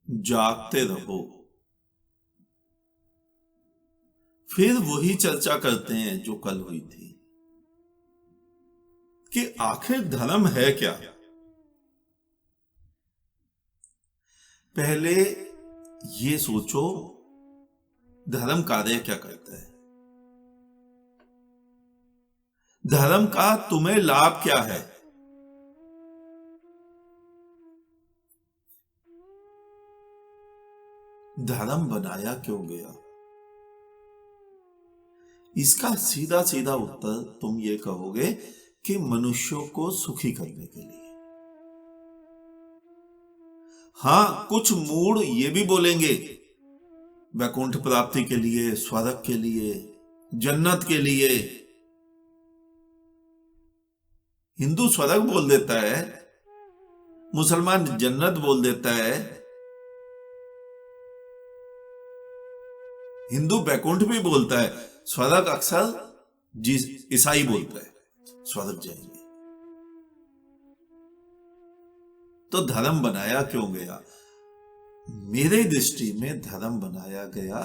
जागते रहो। फिर वही चर्चा करते हैं जो कल हुई थी कि आखिर धर्म है क्या। पहले ये सोचो, धर्म कार्य क्या करता है? धर्म का तुम्हें लाभ क्या है? धर्म बनाया क्यों गया? इसका सीधा सीधा उत्तर तुम ये कहोगे कि मनुष्यों को सुखी करने के लिए। हां, कुछ मूड ये भी बोलेंगे वैकुंठ प्राप्ति के लिए, स्वर्ग के लिए, जन्नत के लिए। हिंदू स्वर्ग बोल देता है, मुसलमान जन्नत बोल देता है, हिंदू वैकुंठ भी बोलता है, स्वर्ग अक्सर ईसाई बोलता है स्वर्ग जाएंगे। तो धर्म बनाया क्यों गया? मेरे दृष्टि में धर्म बनाया गया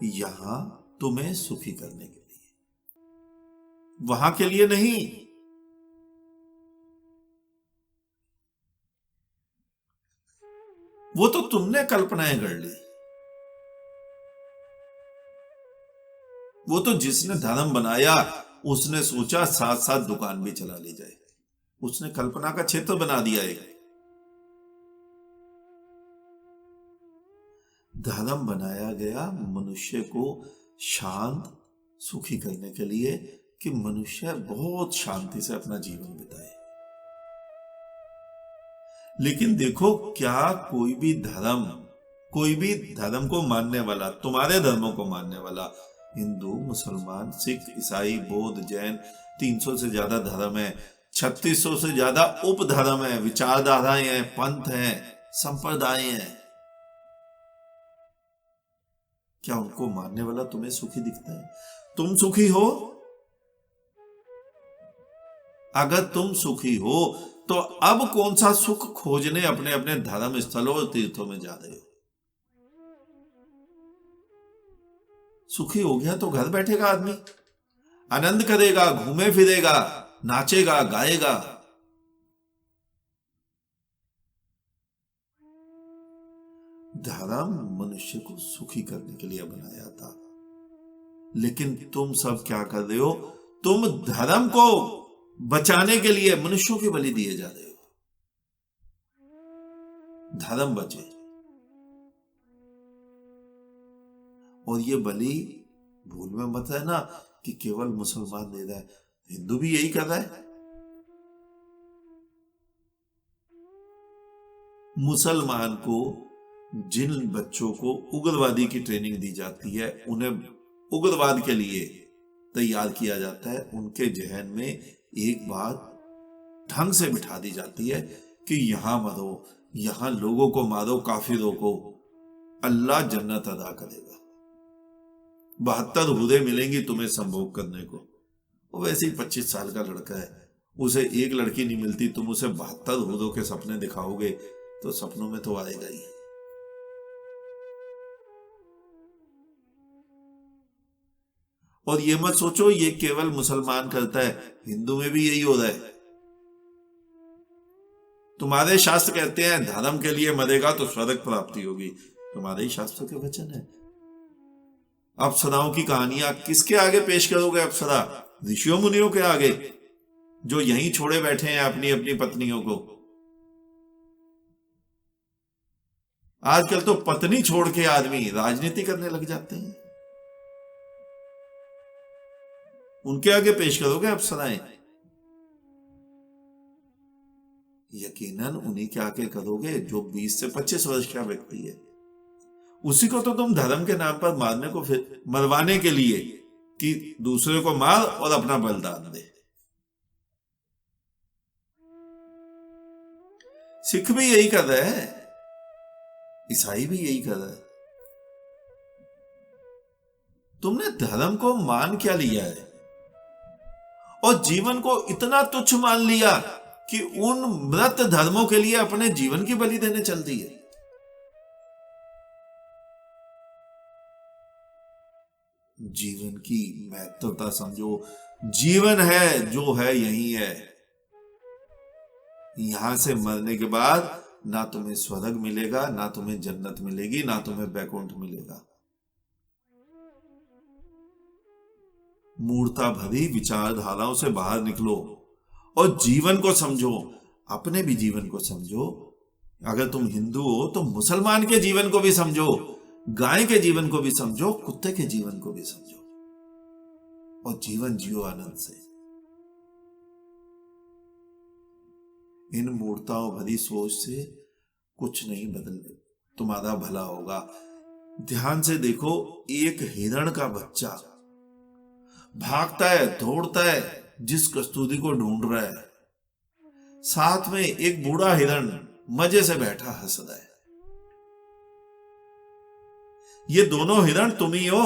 यहां तुम्हें सुखी करने के लिए, वहां के लिए नहीं। वो तो तुमने कल्पनाएं गढ़ ली। वो तो जिसने धर्म बनाया उसने सोचा साथ साथ दुकान भी चला ली जाए, उसने कल्पना का क्षेत्र बना दिया एक। धर्म बनाया गया मनुष्य को शांत सुखी करने के लिए कि मनुष्य बहुत शांति से अपना जीवन बिताए। लेकिन देखो, क्या कोई भी धर्म को मानने वाला, तुम्हारे धर्मों को मानने वाला, हिंदू, मुसलमान, सिख, ईसाई, बौद्ध, जैन, 300 से ज्यादा धर्म है, 3600 से ज्यादा उपधर्म है, विचारधाराएं हैं, पंथ हैं, संप्रदाय हैं, क्या उनको मानने वाला तुम्हें सुखी दिखता है? तुम सुखी हो? अगर तुम सुखी हो तो अब कौन सा सुख खोजने अपने अपने धर्म स्थलों और तीर्थों में जा रहे हो? सुखी हो गया तो घर बैठेगा आदमी, आनंद करेगा, घूमे फिरेगा, नाचेगा, गाएगा। धर्म मनुष्य को सुखी करने के लिए बनाया था, लेकिन तुम सब क्या कर रहे हो? तुम धर्म को बचाने के लिए मनुष्यों की बलि दिए जा रहे हो। धर्म बचे, और ये बलि भूल में मत है ना कि केवल मुसलमान दे रहा है, हिंदू भी यही कर रहा है। मुसलमान को, जिन बच्चों को उग्रवादी की ट्रेनिंग दी जाती है, उन्हें उग्रवाद के लिए तैयार किया जाता है, उनके जहन में एक बात ढंग से बिठा दी जाती है कि यहां मरो, यहां लोगों को मारो, काफिरों को, अल्लाह जन्नत अदा करेगा, 72 हुरे मिलेंगी तुम्हें संभोग करने को। वो वैसे ही 25 साल का लड़का है, उसे एक लड़की नहीं मिलती, तुम उसे 72 हुरों के सपने दिखाओगे तो सपनों में तो आएगा ही। और ये मत सोचो ये केवल मुसलमान करता है, हिंदू में भी यही हो रहा है। तुम्हारे शास्त्र कहते हैं धर्म के लिए मरेगा तो स्वर्ग प्राप्ति होगी, तुम्हारे ही शास्त्रों के वचन है। अप्सराओं की कहानियां किसके आगे पेश करोगे? अप्सरा ऋषियों मुनियों के आगे, जो यहीं छोड़े बैठे हैं अपनी अपनी पत्नियों को। आजकल तो पत्नी छोड़ के आदमी राजनीति करने लग जाते हैं, उनके आगे पेश करोगे अप्सराएं? यकीनन उन्हीं के आगे करोगे जो 20 से 25 वर्ष का व्यक्ति है। उसी को तो तुम धर्म के नाम पर मारने को, फिर मरवाने के लिए कि दूसरे को मार और अपना बलिदान दे। सिख भी यही कर रहा है, ईसाई भी यही कर रहा है। तुमने धर्म को मान क्या लिया है और जीवन को इतना तुच्छ मान लिया कि उन मृत धर्मों के लिए अपने जीवन की बलि देने चल दी है। जीवन की महत्वता समझो। जीवन है जो है यही है। यहां से मरने के बाद ना तुम्हें स्वर्ग मिलेगा, ना तुम्हें जन्नत मिलेगी, ना तुम्हें वैकुंठ मिलेगा। मूर्ता भरी विचारधाराओं से बाहर निकलो और जीवन को समझो, अपने भी जीवन को समझो। अगर तुम हिंदू हो तो मुसलमान के जीवन को भी समझो, गाय के जीवन को भी समझो, कुत्ते के जीवन को भी समझो और जीवन जियो आनंद से। इन मूर्ताओं भरी सोच से कुछ नहीं बदल, तुम्हारा भला होगा। ध्यान से देखो, एक हिरण का बच्चा भागता है, दौड़ता है, जिस कस्तूरी को ढूंढ रहा है, साथ में एक बूढ़ा हिरण मजे से बैठा हंस रहा है। ये दोनों हिरण तुम ही हो।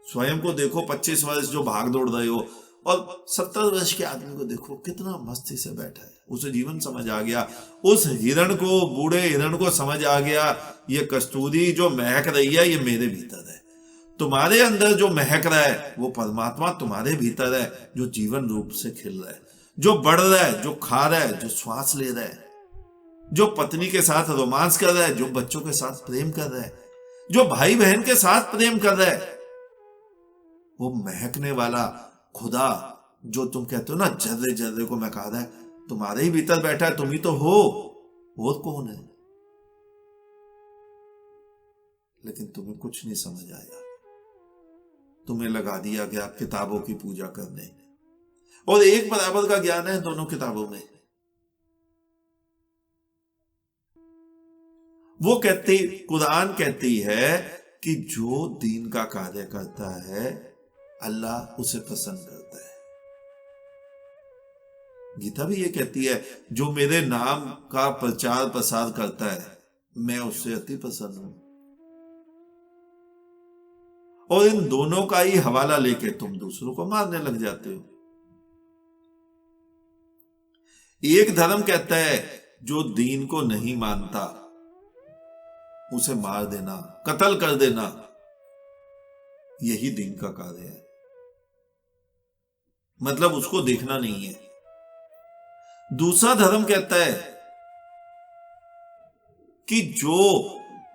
स्वयं को देखो, 25 वर्ष जो भाग दौड़ रहे हो, और 70 वर्ष के आदमी को देखो कितना मस्ती से बैठा है। उसे जीवन समझ आ गया। उस हिरण को, बूढ़े हिरण को समझ आ गया, ये कस्तूरी जो महक रही है ये मेरे भीतर है। तुम्हारे अंदर जो महक रहा है वो परमात्मा तुम्हारे भीतर है, जो जीवन रूप से खिल रहा है, जो बढ़ रहा है, जो खा रहा है, जो श्वास ले रहा है, जो पत्नी के साथ रोमांस कर रहा है, जो बच्चों के साथ प्रेम कर रहा है, जो भाई बहन के साथ प्रेम कर रहा है। वो महकने वाला खुदा जो तुम कहते हो ना, जर्रे जर्रे को महका रहा है, तुम्हारे ही भीतर बैठा है। तुम ही तो हो, और कौन है? लेकिन तुम्हें कुछ नहीं समझ आया। तुम्हें लगा दिया गया किताबों की पूजा करने, और एक बराबर का ज्ञान है दोनों किताबों में। वो कहती, कुरान कहती है कि जो दीन का कार्य करता है अल्लाह उसे पसंद करता है। गीता भी ये कहती है, जो मेरे नाम का प्रचार प्रसार करता है मैं उससे अति प्रसन्न हूं। और इन दोनों का ही हवाला लेके तुम दूसरों को मारने लग जाते हो। एक धर्म कहता है जो दीन को नहीं मानता उसे मार देना, कत्ल कर देना, यही दीन का कार्य है। मतलब उसको देखना नहीं है। दूसरा धर्म कहता है कि जो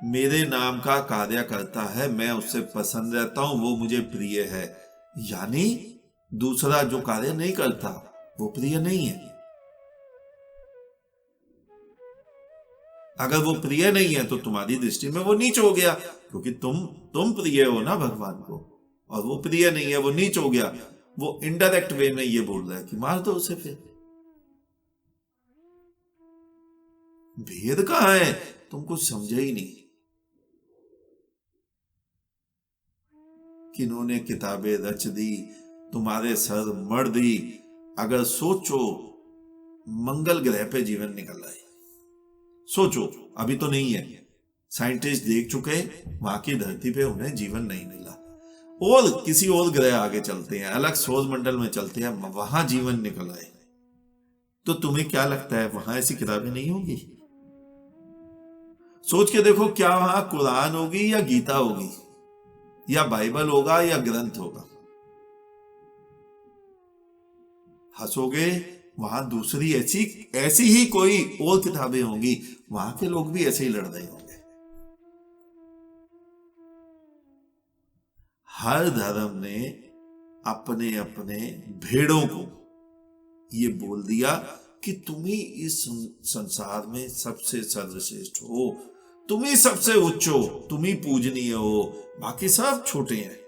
मेरे नाम का कार्य करता है मैं उससे पसंद रहता हूं, वो मुझे प्रिय है। यानी दूसरा जो कार्य नहीं करता वो प्रिय नहीं है। अगर वो प्रिय नहीं है तो तुम्हारी दृष्टि में वो नीच हो गया, क्योंकि तुम प्रिय हो ना भगवान को, और वो प्रिय नहीं है, वो नीच हो गया। वो इनडायरेक्ट वे में ये बोल रहा है कि मार दो उसे। फिर भेद कहां है? तुम कुछ समझे ही नहीं। किन्होंने किताबें रच दी, तुम्हारे सर मर दी। अगर सोचो, मंगल ग्रह पे जीवन निकल आए, सोचो, अभी तो नहीं है, साइंटिस्ट देख चुके, वहां की धरती पे उन्हें जीवन नहीं मिला, और किसी और ग्रह आगे चलते हैं, अलग सौर मंडल में चलते हैं, वहां जीवन निकल आए, तो तुम्हें क्या लगता है वहां ऐसी किताबें नहीं होगी? सोच के देखो, क्या वहां कुरान होगी या गीता होगी, या बाइबल होगा या ग्रंथ होगा? हंसोगे, वहां दूसरी ऐसी ही कोई और किताबें होंगी, वहां के लोग भी ऐसे ही लड़ रहे होंगे। हर धर्म ने अपने अपने भेड़ों को ये बोल दिया कि तुम ही इस संसार में सबसे सर्वश्रेष्ठ हो, तुम ही सबसे उच्च हो, तुम ही पूजनीय हो, बाकी सब छोटे हैं।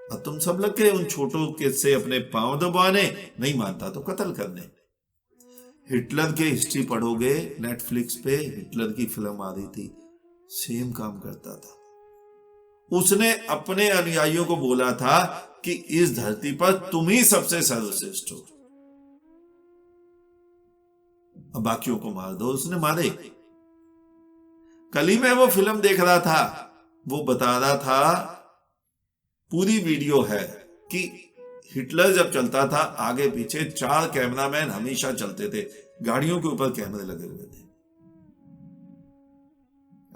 और तुम सब लग गए उन छोटों के से अपने पांव दबाने, नहीं मानता तो कत्ल करने। हिटलर के हिस्ट्री पढ़ोगे, नेटफ्लिक्स पे हिटलर की फिल्म आ रही थी, सेम काम करता था। उसने अपने अनुयायियों को बोला था कि इस धरती पर तुम ही सबसे सर्वश्रेष्ठ हो, अब बाकियों को मार दो। उसने मारे। कल ही मैं वो फिल्म देख रहा था, वो बता रहा था, पूरी वीडियो है कि हिटलर जब चलता था आगे पीछे 4 कैमरामैन हमेशा चलते थे, गाड़ियों के ऊपर कैमरे लगे हुए थे।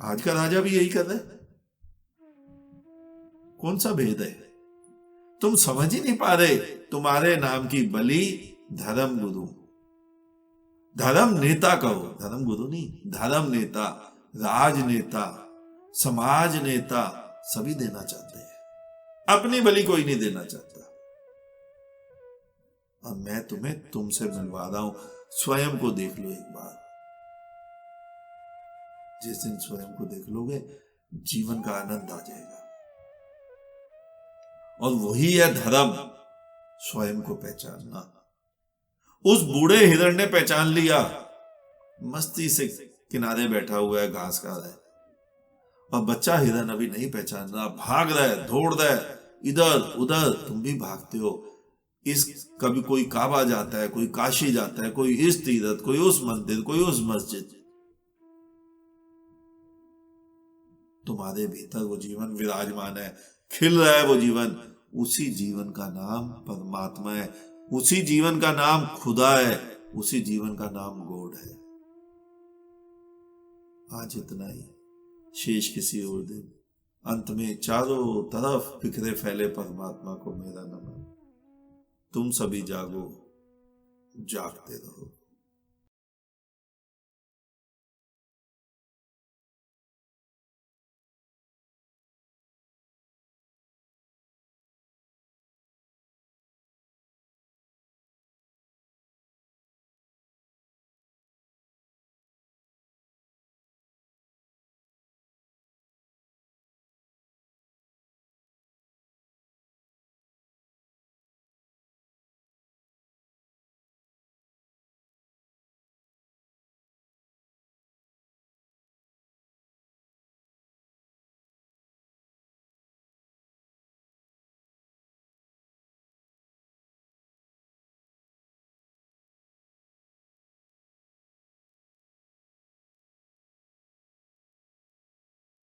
आज का राजा भी यही कर रहा है। कौन सा भेद है? तुम समझ ही नहीं पा रहे। तुम्हारे नाम की बलि धर्म गुरु, धर्म नेता कहो, धर्म गुरु नहीं, धर्म नेता, राजनेता, समाज नेता सभी देना चाहते हैं, अपनी बलि कोई नहीं देना चाहता। और मैं तुम्हें तुमसे मिलवा रहा हूं, स्वयं को देख लो एक बार। जिस दिन स्वयं को देख लोगे जीवन का आनंद आ जाएगा। और वही है धर्म, स्वयं को पहचानना। उस बूढ़े हिरण ने पहचान लिया, मस्ती से किनारे बैठा हुआ है, घास खा रहा है। और बच्चा हिरण अभी नहीं पहचान रहा, भाग रहा है, दौड़ रहा है इधर उधर। तुम भी भागते हो। इस कभी कोई काबा जाता है, कोई काशी जाता है, कोई इस तीर्थ, कोई उस मंदिर, कोई उस मस्जिद। तुम्हारे भीतर वो जीवन विराजमान है, खिल रहा है वो जीवन। उसी जीवन का नाम परमात्मा है, उसी जीवन का नाम खुदा है, उसी जीवन का नाम गॉड है। आज इतना ही, शेष किसी और दिन। अंत में चारों तरफ बिखरे फैले परमात्मा को मेरा नमन। तुम सभी जागो, जागते रहो।